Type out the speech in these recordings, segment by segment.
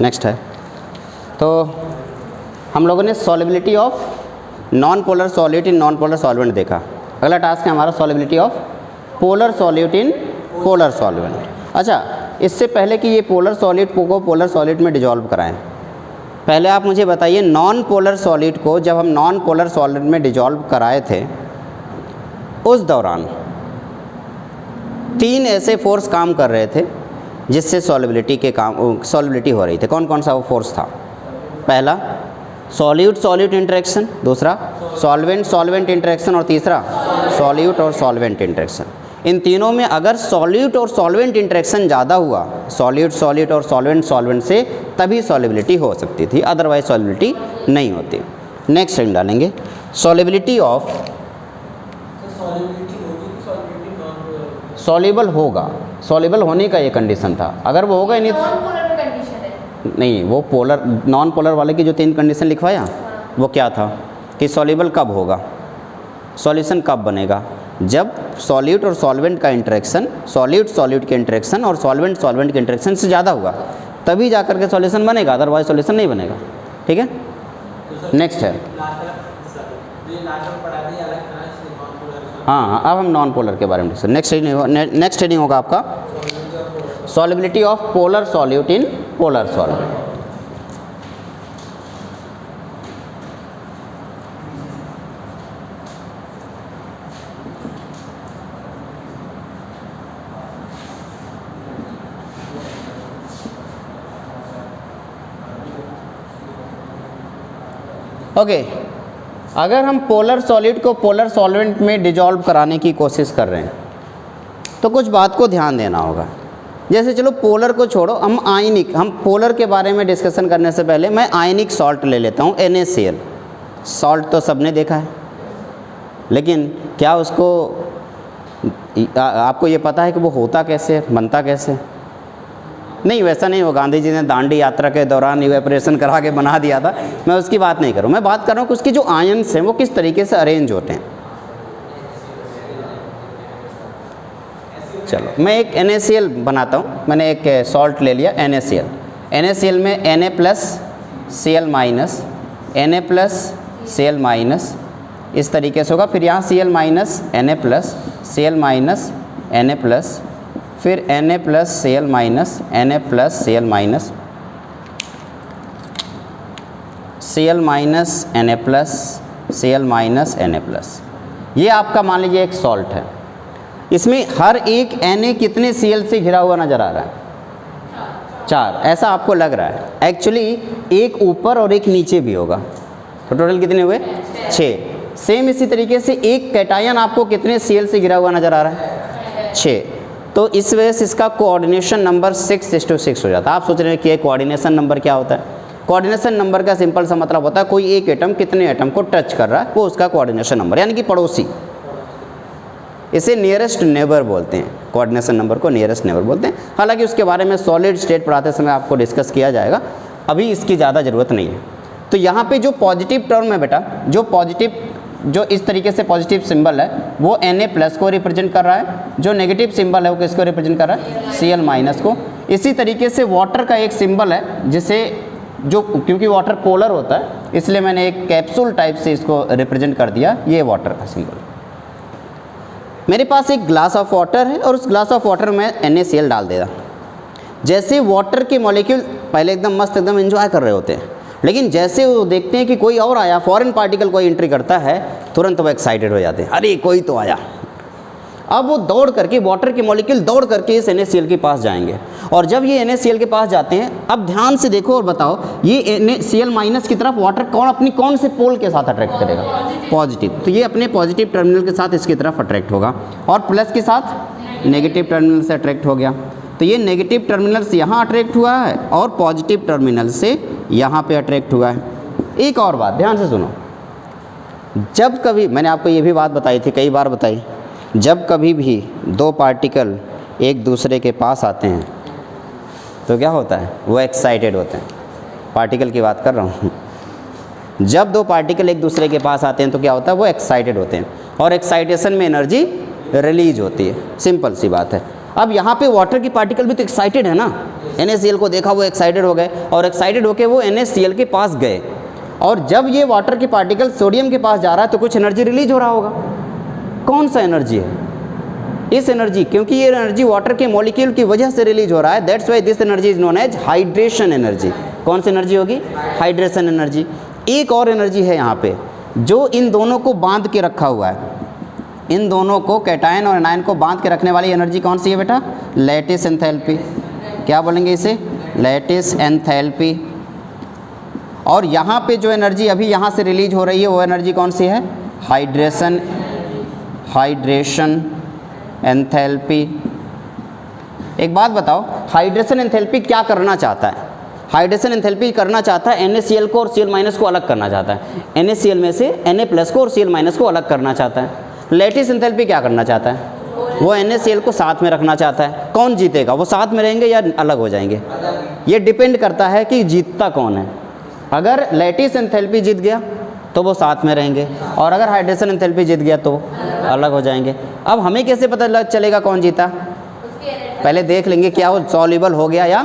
Next है, तो हम लोगों ने solubility of non polar solute in non polar solvent देखा। अगला टास्क है हमारा solubility of polar solute in polar solvent. अच्छा, इससे पहले कि ये पोलर सॉलिड को पोलर सॉलिड में डिजॉल्व कराएं, पहले आप मुझे बताइए नॉन पोलर सॉलिड को जब हम नॉन पोलर सॉलिड में डिजॉल्व कराए थे उस दौरान 3 ऐसे फोर्स काम कर रहे थे जिससे सॉल्युबिलिटी हो रही थी। कौन कौन सा वो फोर्स था? पहला सॉल्यूट सॉल्यूट इंटरेक्शन, दूसरा सॉल्वेंट सॉल्वेंट इंटरेक्शन और तीसरा सॉल्यूट और सॉल्वेंट इंटरेक्शन। इन तीनों में अगर सॉल्यूट और सॉल्वेंट इंटरेक्शन ज़्यादा हुआ, सॉल्यूट सॉल्यूट और सॉल्वेंट सॉल्वेंट से, तभी सॉल्युबिलिटी हो सकती थी, अदरवाइज सॉल्युबिलिटी नहीं होती। नेक्स्ट हम डालेंगे सॉल्युबिलिटी ऑफ, सॉल्युबल होगा, सॉल्युबल होने का ये कंडीशन था। अगर वो होगा ही नहीं नहीं, वो पोलर नॉन पोलर वाले की जो 3 कंडीशन लिखवाया वो क्या था कि सॉल्युबल कब होगा, सॉल्यूशन कब बनेगा, जब सॉल्यूट और सॉल्वेंट का इंटरेक्शन, सॉल्यूट सॉल्यूट के इंटरेक्शन और सॉल्वेंट सॉल्वेंट के इंटरेक्शन से ज़्यादा होगा, तभी जा कर के सॉल्यूशन बनेगा, अदरवाइज सॉल्यूशन नहीं बनेगा। ठीक है, नेक्स्ट है, हाँ अब हम नॉन पोलर के बारे में डिस्कस। नेक्स्ट हेडिंग होगा आपका solubility of polar solute in polar solvent. Okay, अगर हम पोलर सॉलिड को पोलर सॉल्वेंट में डिजॉल्व कराने की कोशिश कर रहे हैं तो कुछ बात को ध्यान देना होगा। जैसे चलो पोलर को छोड़ो, हम पोलर के बारे में डिस्कशन करने से पहले मैं आयनिक सॉल्ट ले लेता हूँ, NaCl। सॉल्ट तो सबने देखा है, लेकिन क्या उसको आपको ये पता है कि वो होता कैसे, बनता कैसे? नहीं, वैसा नहीं, वो गांधी जी ने दांडी यात्रा के दौरान इवेपोरेशन करा के बना दिया था, मैं उसकी बात नहीं कर रहा हूँ। मैं बात कर रहा हूँ कि उसके जो आयन्स हैं वो किस तरीके से अरेंज होते हैं। चलो मैं एक NaCl बनाता हूँ, मैंने एक सॉल्ट ले लिया NaCl। NaCl में Na+Cl-, Na+Cl- इस तरीके से होगा, फिर यहाँ Cl-, Na+Cl-, Na+, फिर Na+Cl-, Na+Cl-, Cl-, Na+, Cl-, Na+। ये आपका मान लीजिए एक सॉल्ट है, इसमें हर एक Na कितने Cl से घिरा हुआ नज़र आ रहा है? 4, ऐसा आपको लग रहा है। एक्चुअली एक ऊपर और एक नीचे भी होगा, तो टोटल कितने हुए? 6। सेम इसी तरीके से एक कैटायन आपको कितने Cl से घिरा हुआ नज़र आ रहा है? 6। तो इस वजह से इसका कोऑर्डिनेशन नंबर 6:6 हो जाता है। आप सोच रहे हैं कि ये कोऑर्डिनेशन नंबर क्या होता है? कोऑर्डिनेशन नंबर का सिंपल सा मतलब होता है कोई एक एटम कितने एटम को टच कर रहा है, वो उसका कोऑर्डिनेशन नंबर, यानी कि पड़ोसी। इसे नियरेस्ट नेबर बोलते हैं, कोऑर्डिनेशन नंबर को नियरेस्ट नेबर बोलते हैं। हालांकि उसके बारे में सॉलिड स्टेट पढ़ाते समय आपको डिस्कस किया जाएगा, अभी इसकी ज़्यादा ज़रूरत नहीं है। तो यहाँ पे जो पॉजिटिव टर्म है बेटा, जो इस तरीके से पॉजिटिव सिंबल है वो Na+ को रिप्रेजेंट कर रहा है, जो नेगेटिव सिंबल है वो किसको रिप्रेजेंट कर रहा है? Cl- को। इसी तरीके से वाटर का एक सिंबल है जिसे क्योंकि वाटर पोलर होता है इसलिए मैंने एक कैप्सूल टाइप से इसको रिप्रेजेंट कर दिया, ये वाटर का सिंबल। मेरे पास एक ग्लास ऑफ वाटर है और उस ग्लास ऑफ वाटर में NaCl डाल देगा। जैसे वाटर के मॉलिक्यूल पहले एकदम मस्त एकदम एंजॉय कर रहे होते हैं, लेकिन जैसे वो देखते हैं कि कोई और आया, फॉरेन पार्टिकल कोई एंट्री करता है, तुरंत वो एक्साइटेड हो जाते हैं, अरे कोई तो आया। अब वो दौड़ करके, वाटर के मॉलिक्यूल दौड़ करके इस NaCl के पास जाएंगे, और जब ये NaCl के पास जाते हैं, अब ध्यान से देखो और बताओ ये NaCl- की तरफ वाटर कौन से पोल के साथ अट्रैक्ट करेगा? पॉजिटिव। तो ये अपने पॉजिटिव टर्मिनल के साथ इसकी तरफ अट्रैक्ट होगा, और प्लस के साथ नेगेटिव टर्मिनल से अट्रैक्ट हो गया। तो ये नेगेटिव टर्मिनल से यहाँ अट्रैक्ट हुआ है और पॉजिटिव टर्मिनल से यहाँ पे अट्रैक्ट हुआ है। एक और बात ध्यान से सुनो, जब कभी, मैंने आपको ये भी बात बताई थी, कई बार बताई, जब कभी भी 2 पार्टिकल एक दूसरे के पास आते हैं तो क्या होता है? वो एक्साइटेड होते हैं। पार्टिकल की बात कर रहा हूँ। जब 2 पार्टिकल एक दूसरे के पास आते हैं तो क्या होता है? वो एक्साइटेड होते हैं, और एक्साइटेशन में एनर्जी रिलीज होती है। सिंपल सी बात है। अब यहाँ पे वाटर की पार्टिकल भी तो एक्साइटेड है ना, NaCl को देखा, वो एक्साइटेड हो गए और एक्साइटेड होकर वो NaCl के पास गए, और जब ये वाटर के पार्टिकल सोडियम के पास जा रहा है तो कुछ एनर्जी रिलीज हो रहा होगा। कौन सा एनर्जी है? इस एनर्जी, क्योंकि ये एनर्जी वाटर के मॉलिक्यूल की वजह से रिलीज हो रहा है, that's why this energy is known as hydration energy. कौन सी एनर्जी होगी? Hydration energy. एक और एनर्जी है यहाँ पे जो इन दोनों को बांध के रखा हुआ है, इन दोनों को, कैटायन और एनायन को बांध के रखने वाली एनर्जी कौन सी है बेटा? Lattice enthalpy. क्या बोलेंगे इसे? Lattice enthalpy. और यहाँ पे जो एनर्जी अभी यहाँ से रिलीज हो रही है वो एनर्जी कौन सी है? Hydration enthalpy. एक बात बताओ, हाइड्रेशन एंथैल्पी क्या करना चाहता है? हाइड्रेशन एंथैल्पी करना चाहता है NaCl को और Cl- को अलग करना चाहता है। NaCl में से Na+ को और Cl- को अलग करना चाहता है। लैटिस एंथैल्पी क्या करना चाहता है? वो NaCl को साथ में रखना चाहता है। कौन जीतेगा? वो साथ में रहेंगे या अलग हो जाएंगे? ये डिपेंड करता है कि जीतता कौन है। अगर लैटिस एंथैल्पी जीत गया तो वो साथ में रहेंगे, और अगर हाइड्रेशन एंथैल्पी जीत गया तो अलग हो जाएंगे। अब हमें कैसे पता चलेगा कौन जीता? पहले देख लेंगे क्या वो सॉल्युबल हो गया या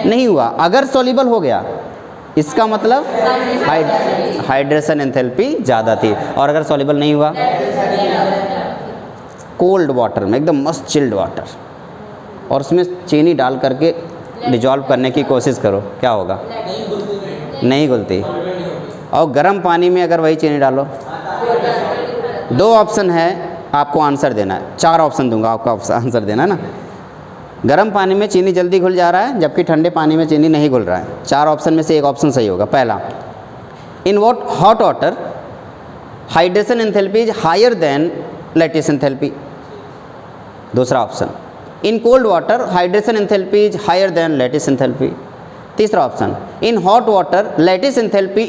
नहीं हुआ। अगर सॉल्युबल हो गया इसका मतलब हाइड्रेशन एंथैल्पी ज़्यादा थी, और अगर सॉल्युबल नहीं हुआ, कोल्ड वाटर में एकदम मस्त चिल्ड वाटर, और उसमें चीनी डाल करके डिजॉल्व करने की कोशिश करो, क्या होगा? नहीं घुलती। और गर्म पानी में अगर वही चीनी डालो, दो ऑप्शन है आपको आंसर देना है, 4 ऑप्शन दूंगा आपको आंसर देना है ना। गर्म पानी में चीनी जल्दी घुल जा रहा है जबकि ठंडे पानी में चीनी नहीं घुल रहा है। 4 ऑप्शन में से एक ऑप्शन सही होगा। पहला, in hot water hydration enthalpy is higher than lattice enthalpy. दूसरा option, in cold water hydration enthalpy is higher than lattice enthalpy. तीसरा option, in hot water lattice enthalpy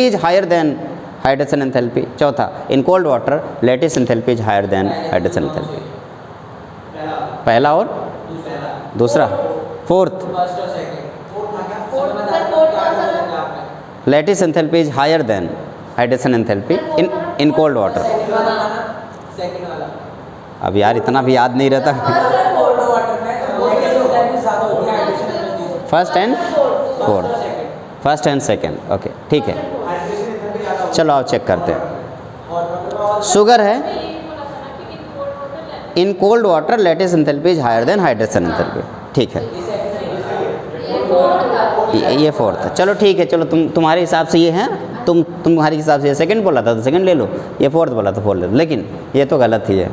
is higher than hydration enthalpy. चौथा, in cold water lattice enthalpy is higher than hydration enthalpy. पहला और दूसरा, fourth, lattice enthalpy is higher than hydration enthalpy in cold water. अब यार इतना भी याद नहीं रहता। First and fourth, first and second, okay ठीक है। चलो आओ चेक करते हैं। शुगर है, in cold water lattice enthalpy is higher than hydration enthalpy, ठीक है। ये फोर्थ है, चलो ठीक है। चलो तुम्हारे हिसाब से ये है, तुम्हारे हिसाब से ये सेकंड बोला था तो सेकंड ले लो, ये फोर्थ बोला तो फोर्थ ले लो, लेकिन ये तो गलत ही है।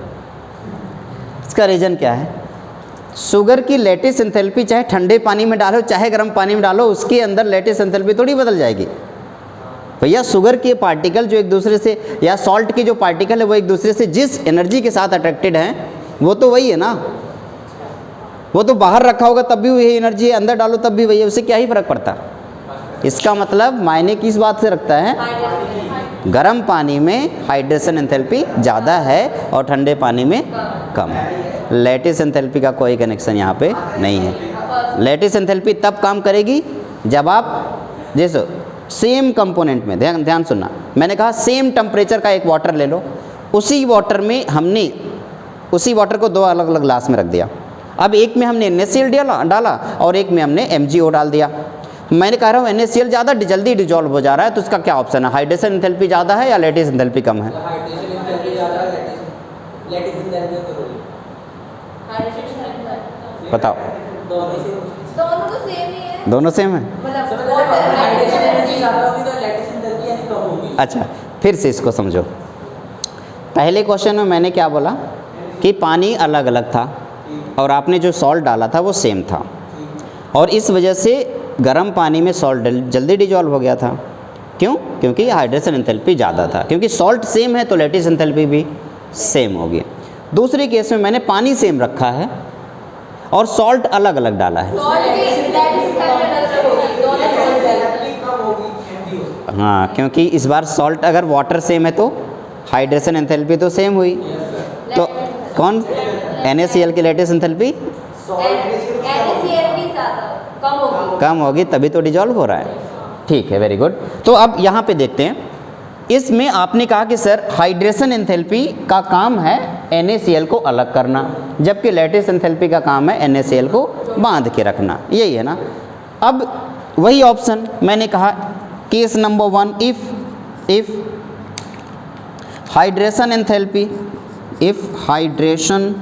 इसका रीज़न क्या है? शुगर की लैटिस एंथैल्पी चाहे ठंडे पानी में डालो चाहे गर्म पानी में डालो, उसके अंदर लैटिस एंथैल्पी थोड़ी बदल जाएगी भैया। शुगर के पार्टिकल जो एक दूसरे से, या सॉल्ट के जो पार्टिकल है वो एक दूसरे से जिस एनर्जी के साथ अट्रैक्टेड हैं वो तो वही है ना। वो तो बाहर रखा होगा तब भी वही एनर्जी है, अंदर डालो तब भी वही है, उससे क्या ही फर्क पड़ता। इसका मतलब मायने किस बात से रखता है? गर्म पानी में हाइड्रेशन एंथैल्पी ज़्यादा है और ठंडे पानी में कम। लैटिस एंथैल्पी का कोई कनेक्शन यहाँ पे नहीं है। लैटिस एंथैल्पी तब काम करेगी जब आप जैसे सेम कंपोनेंट में, ध्यान सुनना, मैंने कहा सेम टेम्परेचर का एक वाटर ले लो, उसी वाटर में हमने उसी वाटर को 2 अलग अलग ग्लास में रख दिया। अब एक में हमने NaCl डाला और एक में हमने MgO डाल दिया। मैंने कह रहा हूँ NaCl ज़्यादा जल्दी डिजॉल्व हो जा रहा है, तो इसका क्या ऑप्शन है? हाइड्रेशन एंथैल्पी ज़्यादा है या लैटिस एंथैल्पी कम है? बताओ। दोनों सेम है। अच्छा, फिर से इसको समझो। पहले क्वेश्चन में मैंने क्या बोला कि पानी अलग अलग था और आपने जो सॉल्ट डाला था वो सेम था, और इस वजह से गर्म पानी में सॉल्ट जल्दी डिजॉल्व हो गया था। क्यों? क्योंकि हाइड्रेशन एंथैल्पी ज़्यादा था। क्योंकि सॉल्ट सेम है तो लैटिस एंथैल्पी भी सेम होगी। दूसरे केस में मैंने पानी सेम रखा है और सॉल्ट अलग अलग डाला है। हाँ, क्योंकि इस बार सॉल्ट अगर वाटर सेम है तो हाइड्रेशन एंथैल्पी तो सेम हुई, तो कौन? NaCl की लैटिस एंथैल्पी कम होगी, तभी तो डिजॉल्व हो रहा है। ठीक है, वेरी गुड। तो अब यहाँ पे देखते हैं, इसमें आपने कहा कि सर हाइड्रेशन एंथैल्पी का काम है NaCl को अलग करना, जबकि लैटिस एंथैल्पी का काम है NaCl को बांध के रखना, यही है ना। अब वही ऑप्शन मैंने कहा, case number 1, if hydration enthalpy, if hydration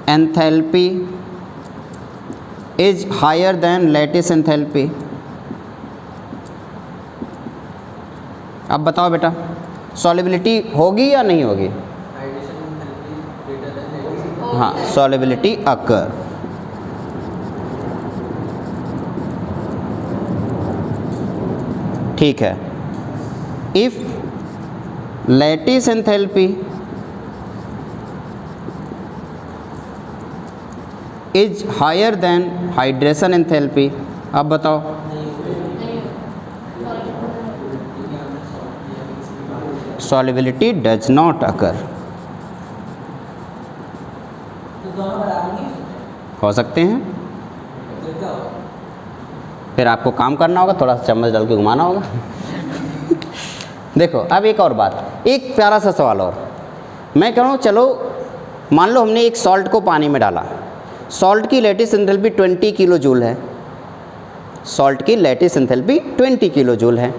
enthalpy is higher than lattice enthalpy. अब बताओ बेटा, सॉल्युबिलिटी होगी या नहीं होगी? हाँ, सॉल्युबिलिटी अकर। ठीक है, if lattice enthalpy is higher than hydration enthalpy. अब बताओ, solubility does not occur। हो सकते हैं, फिर आपको काम करना होगा, थोड़ा सा चम्मच डाल के घुमाना होगा। देखो अब एक और बात, एक प्यारा सा सवाल और मैं कह रहा हूँ, चलो मान लो हमने एक सॉल्ट को पानी में डाला, सॉल्ट की लैटिस एंथैल्पी 20 किलो जूल है, सॉल्ट की लैटिस एंथैल्पी 20 किलो जूल है,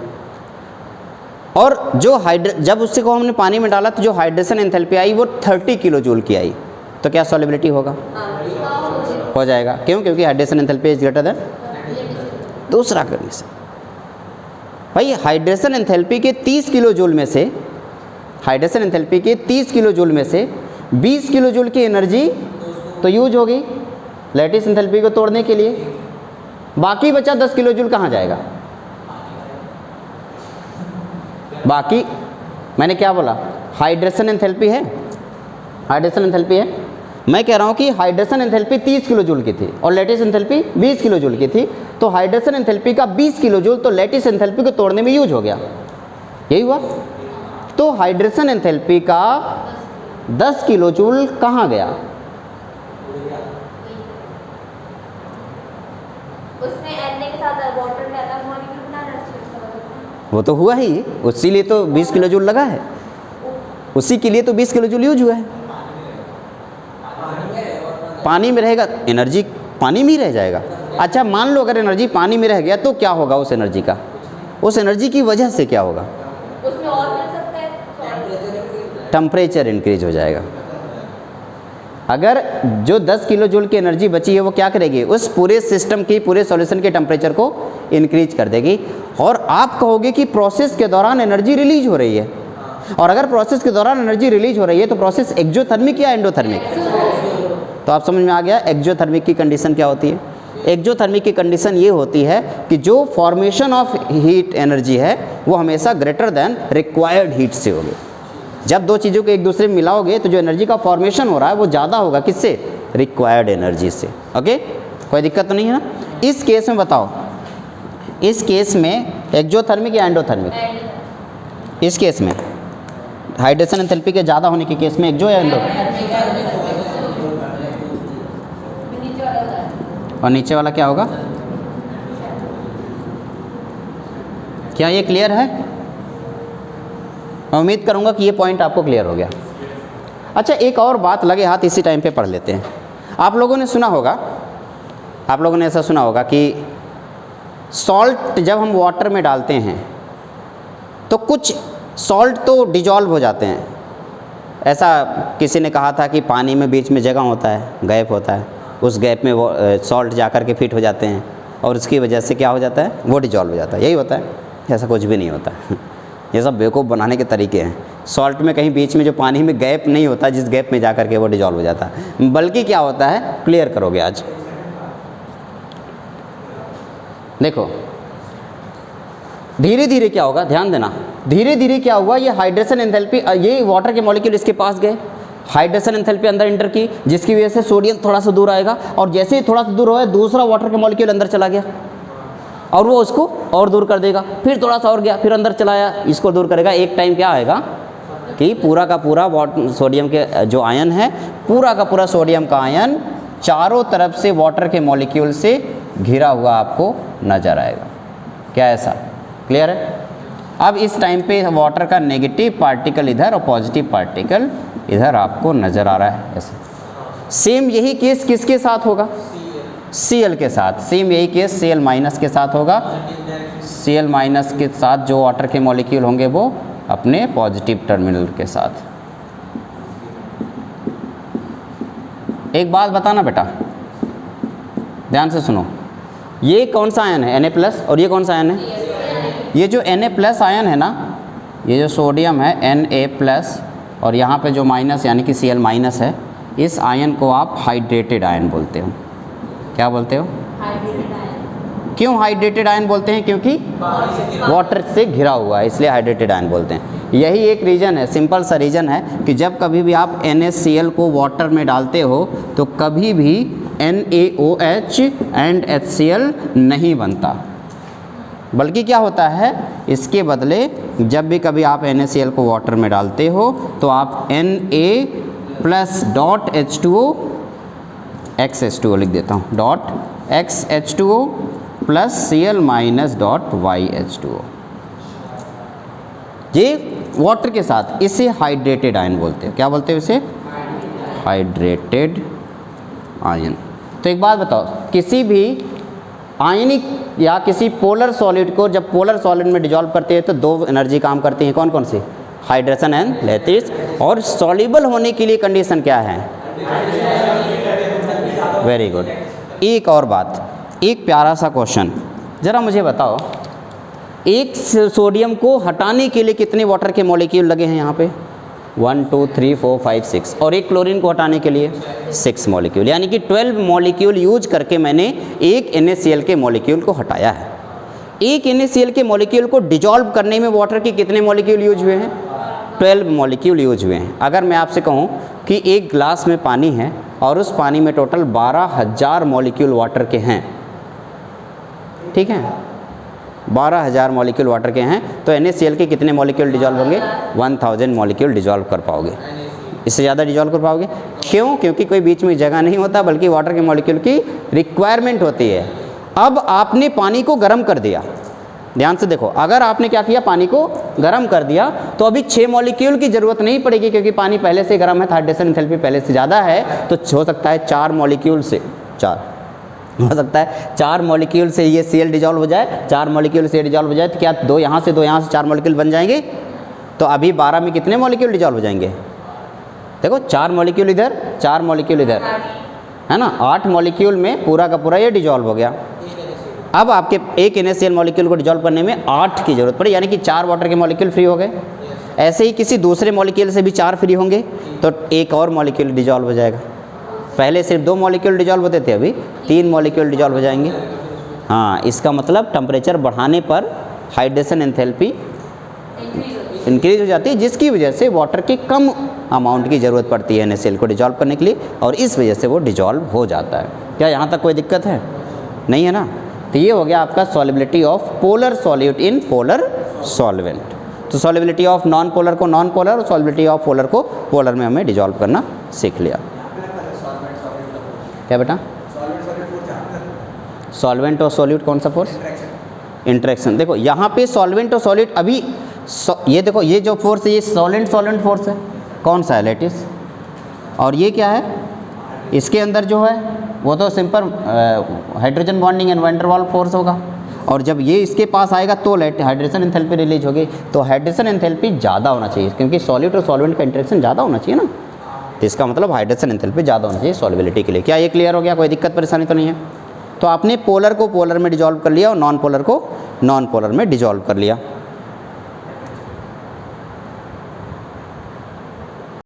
और जो जब उससे को हमने पानी में डाला तो जो हाइड्रेशन एंथैल्पी आई वो 30 किलो जूल की आई, तो क्या सॉल्युबिलिटी होगा? हो जाएगा। क्यों? क्योंकि hydration enthalpy is greater than. दूसरा कंडीशन, भाई हाइड्रेशन एंथैल्पी के 30 किलो जूल में से, हाइड्रेशन एंथैल्पी के 30 किलो जूल में से 20 किलो जूल की एनर्जी तो यूज होगी लैटिस एंथैल्पी को तोड़ने के लिए, बाकी बचा 10 किलो जूल कहाँ जाएगा? बाकी मैंने क्या बोला, हाइड्रेशन एंथैल्पी है, हाइड्रेशन एंथैल्पी है। मैं कह रहा हूँ कि हाइड्रेशन एंथैल्पी 30 किलो जूल की थी और लैटिस एंथैल्पी 20 किलो जूल की थी, तो हाइड्रेशन एंथैल्पी का 20 किलो जूल तो लैटिस एंथैल्पी को तोड़ने में यूज हो गया, यही हुआ। तो हाइड्रेशन एंथैल्पी का 10 किलो जूल कहाँ गया? उसने Na के साथ वाटर में अलग मॉलिक्यूल बना रहा है, वो तो हुआ ही, उसी लिए तो 20 किलो जूल लगा है, उसी के लिए तो 20 किलो जूल यूज हुआ है। पानी में रहेगा, एनर्जी पानी में ही रह जाएगा। अच्छा मान लो अगर एनर्जी पानी में रह गया तो क्या होगा उस एनर्जी का? उस एनर्जी की वजह से क्या होगा? उसमें और मिल सकता है, टेम्परेचर इंक्रीज हो जाएगा। अगर जो 10 किलो जूल की एनर्जी बची है वो क्या करेगी? उस पूरे सिस्टम की, पूरे सॉल्यूशन के टेम्परेचर को इंक्रीज कर देगी, और आप कहोगे कि प्रोसेस के दौरान एनर्जी रिलीज हो रही है, और अगर प्रोसेस के दौरान एनर्जी रिलीज हो रही है तो प्रोसेस एक्जोथर्मिक या एंडोथर्मिक? तो आप समझ में आ गया एक्जोथर्मिक की कंडीशन क्या होती है। एक्जोथर्मिक की कंडीशन ये होती है कि जो फॉर्मेशन ऑफ हीट एनर्जी है वो हमेशा ग्रेटर देन रिक्वायर्ड हीट से होगी। जब दो चीज़ों को एक दूसरे में मिलाओगे तो जो एनर्जी का फॉर्मेशन हो रहा है वो ज़्यादा होगा, किससे? रिक्वायर्ड एनर्जी से। ओके, कोई दिक्कत तो नहीं है ना। इस केस में बताओ, इस केस में एक्जोथर्मिक या एंडोथर्मिक? इस केस में हाइड्रेशन एंथैल्पी के ज़्यादा होने के केस में एक्जो या एंडो? और नीचे वाला क्या होगा? क्या ये क्लियर है? मैं उम्मीद करूंगा कि ये पॉइंट आपको क्लियर हो गया। अच्छा एक और बात लगे हाथ इसी टाइम पे पढ़ लेते हैं। आप लोगों ने सुना होगा, आप लोगों ने ऐसा सुना होगा कि सॉल्ट जब हम वाटर में डालते हैं तो कुछ सॉल्ट तो डिजॉल्व हो जाते हैं। ऐसा किसी ने कहा था कि पानी में बीच में जगह होता है, गैप होता है, उस गैप में वो सॉल्ट जा कर के फिट हो जाते हैं और उसकी वजह से क्या हो जाता है? वो डिजॉल्व हो जाता है। यही होता है? ऐसा कुछ भी नहीं होता। ये सब बेवकूफ़ बनाने के तरीके हैं। सॉल्ट में कहीं बीच में जो पानी में गैप नहीं होता, जिस गैप में जा कर के वो डिजॉल्व हो जाता है, बल्कि क्या होता है क्लियर करोगे आज। देखो धीरे धीरे क्या होगा, ध्यान देना, धीरे धीरे क्या हुआ, ये हाइड्रेशन एंथैल्पी, ये वाटर के मॉलिक्यूल इसके पास गए, हाइड्रेशन एंथैल्पी अंदर इंटर की, जिसकी वजह से सोडियम थोड़ा सा दूर आएगा, और जैसे ही थोड़ा सा दूर होगा दूसरा वाटर के मॉलिक्यूल अंदर चला गया और वो उसको और दूर कर देगा, फिर थोड़ा सा और गया, फिर अंदर चलाया, इसको दूर करेगा। एक टाइम क्या आएगा कि पूरा का पूरा सोडियम के जो आयन है, पूरा का पूरा सोडियम का आयन चारों तरफ से वाटर के मॉलिक्यूल से घिरा हुआ आपको नजर आएगा। क्या ऐसा क्लियर है? अब इस टाइम पे वाटर का नेगेटिव पार्टिकल इधर और पॉजिटिव पार्टिकल इधर आपको नज़र आ रहा है ऐसे। सेम यही केस किसके साथ होगा? Cl के साथ। सेम यही केस Cl माइनस के साथ होगा। Cl माइनस के साथ जो वाटर के मॉलिक्यूल होंगे वो अपने पॉजिटिव टर्मिनल के साथ। एक बात बताना बेटा, ध्यान से सुनो, ये कौन सा आयन है? Na+ और ये कौन सा आयन है? ये जो Na+ आयन है ना, ये जो सोडियम है Na+ और यहाँ पे जो माइनस यानी कि Cl माइनस है, इस आयन को आप हाइड्रेटेड आयन बोलते हो। क्या बोलते हो? Hydrated ion. क्यों हाइड्रेटेड आयन बोलते हैं? क्योंकि वाटर से घिरा हुआ है, इसलिए हाइड्रेटेड आयन बोलते हैं। यही एक रीज़न है, सिंपल सा रीज़न है कि जब कभी भी आप NaCl को वाटर में डालते हो तो कभी भी NaOH एंड HCl नहीं बनता, बल्कि क्या होता है, इसके बदले जब भी कभी आप NaCl को वाटर में डालते हो तो आप Na+.H2O XH2O लिख देता हूँ, .XH2O + Cl-.YH2O, ये वाटर के साथ, इसे हाइड्रेटेड आयन बोलते हैं। क्या बोलते हैं इसे? Hydrated ion. तो एक बात बताओ, किसी भी आयनिक या किसी पोलर सॉलिड को जब पोलर सॉलिड में डिजॉल्व करते हैं तो दो एनर्जी काम करती हैं, कौन कौन सी? Hydration and lattice. और सॉल्युबल होने के लिए कंडीशन क्या है? Very good. एक और बात, एक प्यारा सा क्वेश्चन, ज़रा मुझे बताओ, एक सोडियम को हटाने के लिए कितने वाटर के मॉलिक्यूल लगे हैं यहाँ पे? 1 2 3 4 5 6। और एक क्लोरीन को हटाने के लिए 6 मॉलिक्यूल, यानी कि 12 मॉलिक्यूल यूज करके मैंने एक NaCl के मॉलिक्यूल को हटाया है। एक NaCl के मॉलिक्यूल को डिजॉल्व करने में वाटर के कितने मॉलिक्यूल यूज हुए हैं? 12 मॉलिक्यूल यूज हुए हैं। अगर मैं आपसे कहूँ कि एक ग्लास में पानी है और उस पानी में टोटल 12,000 मॉलिक्यूल वाटर के हैं, ठीक है, 12,000 मॉलिक्यूल वाटर के हैं, तो NaCl के कितने मॉलिक्यूल डिजॉल्व होंगे? 1000 मॉलिक्यूल डिजॉल्व कर पाओगे। इससे ज़्यादा डिजॉल्व कर पाओगे? क्यों? क्योंकि कोई बीच में जगह नहीं होता, बल्कि वाटर के मॉलिक्यूल की रिक्वायरमेंट होती है। अब आपने पानी को गर्म कर दिया, ध्यान से देखो, अगर आपने क्या किया, पानी को गर्म कर दिया तो अभी 6 मॉलिक्यूल की ज़रूरत नहीं पड़ेगी, क्योंकि पानी पहले से गर्म है, हाइड्रेशन एंथैल्पी पहले से ज़्यादा है, तो हो सकता है 4 मॉलिक्यूल से 4 हो सकता है 4 मॉलिक्यूल से ये Cl डिजॉल्व हो जाए, 4 मॉलिक्यूल से डिजॉल्व हो जाए, तो क्या 2 यहाँ से 4 मॉलिक्यूल बन जाएंगे? तो अभी 12 में कितने मॉलिक्यूल डिजॉल्व हो जाएंगे? देखो, 4 मॉलिक्यूल इधर, 4 मॉलिक्यूल इधर, है ना, 8 मॉलिक्यूल में पूरा का पूरा ये डिजॉल्व हो गया। अब आपके एक NaCl मॉलिक्यूल को डिजॉल्व करने में 8 की ज़रूरत पड़ी, यानी कि 4 वाटर के मॉलिक्यूल फ्री हो गए। ऐसे ही किसी दूसरे मॉलिक्यूल से भी 4 फ्री होंगे तो एक और मॉलिक्यूल डिजॉल्व हो जाएगा। पहले सिर्फ 2 मॉलिक्यूल डिजॉल्व होते थे, अभी 3 मॉलिक्यूल डिजॉल्व हो जाएंगे। हाँ, इसका मतलब टेम्परेचर बढ़ाने पर हाइड्रेशन एंथैल्पी इंक्रीज हो जाती है, जिसकी वजह से वाटर की कम अमाउंट की ज़रूरत पड़ती है NaCl को डिजॉल्व करने के लिए, और इस वजह से वो डिजॉल्व हो जाता है। क्या यहाँ तक कोई दिक्कत है? नहीं है ना? तो ये हो गया आपका solubility of polar solute in polar solvent. तो सॉल्युबिलिटी ऑफ नॉन पोलर को नॉन पोलर और सॉल्युबिलिटी ऑफ पोलर को पोलर में हमें डिजॉल्व करना सीख लिया। क्या बेटा? सॉल्वेंट और सॉल्यूट कौन सा फोर्स? इंटरेक्शन। देखो यहाँ पे सॉल्वेंट और सॉल्यूट, अभी ये देखो, ये जो फोर्स है ये सॉल्वेंट फोर्स है, कौन सा है? लैटिस। और ये क्या है? इसके अंदर जो है वो तो simple hydrogen bonding and van der Waals force होगा, और जब ये इसके पास आएगा तो हाइड्रेशन एंथैल्पी रिलीज होगी। तो हाइड्रेशन एंथैल्पी ज़्यादा होना चाहिए, क्योंकि सॉल्यूट और सॉल्वेंट का इंटरेक्शन ज़्यादा होना चाहिए ना, तो इसका मतलब हाइड्रेशन एंथैल्पी ज़्यादा होना चाहिए सॉल्युबिलिटी के लिए। क्या ये क्लियर हो गया? कोई दिक्कत परेशानी तो नहीं है? तो आपने पोलर को पोलर में डिजॉल्व कर लिया और नॉन पोलर को नॉन पोलर में डिजॉल्व कर लिया।